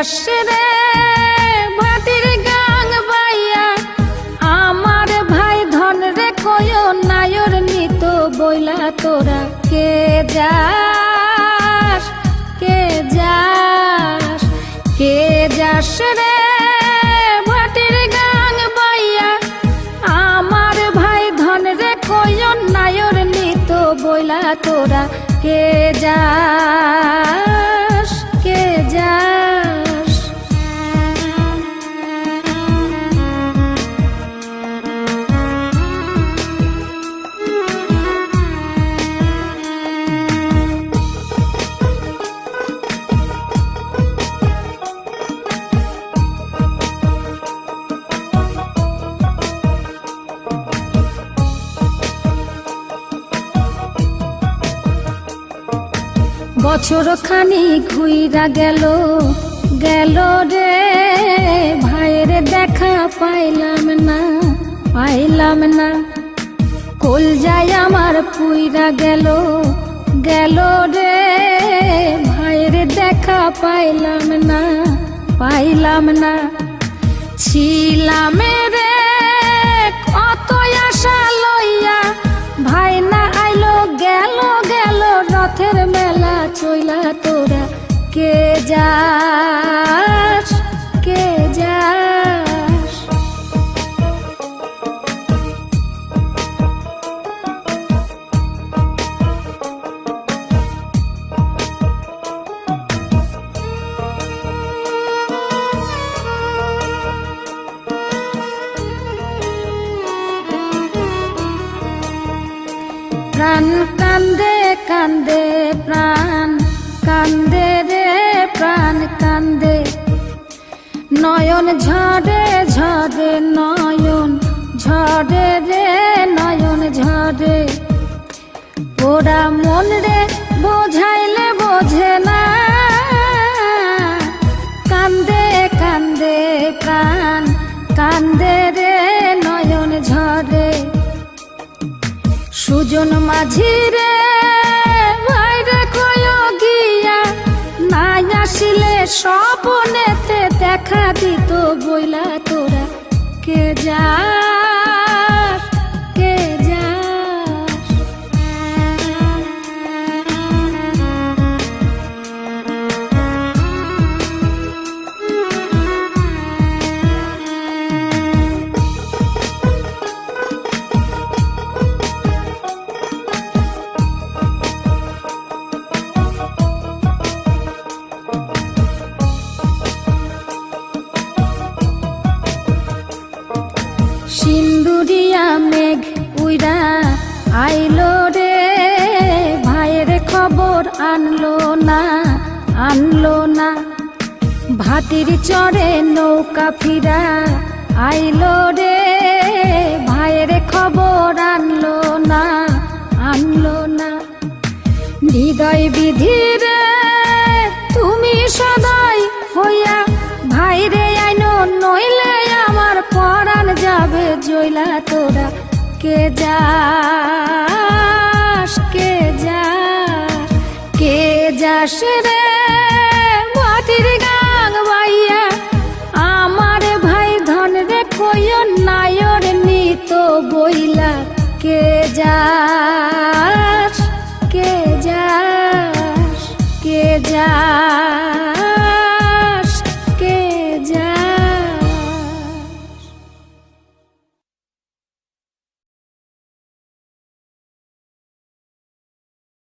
যাস রে ভাটির গাং বাইয়া আমার ভাই ধন রে কয় নায়র নিত বইলা তোরা কে যাস কে যাস কে যাস রে ভাটির গাং বাইয়া আমার ভাই ধন রে কয় নায়র নিত বইলা তোরা কে যাস কে যাস বছর খানি ঘুইরা গেল গেল রে ভাইয়ের দেখা পাইলাম না কল যায় আমার পুইরা গেল গেল রে ভাইয়ের দেখা পাইলাম না ছিলাম রে কত আশা লইয়া ভাই না আইলো গেল গেল রথের মেলা চইলা তোরা কে যাস কে যাস প্রাণ কান্দে কান্দে প্রাণ কান্দে রে প্রাণ কান্দে নয়ন ঝরে ঝরে নয়ন ঝরে রে নয়ন ঝরে ওরা মন রে বোঝাইলে বোঝে না কান্দে কান্দে প্রাণ কান্দে রে নয়ন ঝরে সুজন মাঝি রে ভাইরে কয় গিয়া নাই আসিলে স্বপনেতে দেখা দিত বইলা তোরা কে যাস কে যাস সিন্দুরিয়া মেঘ উইরা আইলো রে ভাইয়ের খবর আনলো না ভাটির চড়ে নৌকা ফিরা আইলো রে ভাইয়ের খবর আনলো না হৃদয় বিধি রে তুমি সদাই হইয়া ভাইরে আইনো নইলে আমার পরাণ যাবে জইলা তোরা কে যাস কে যাস কে যাস রে ভাটির গাং বাইয়া আমার ভাই ধন রে কয় নায়র নিত বইলা কে যাস কে যাস কে যাস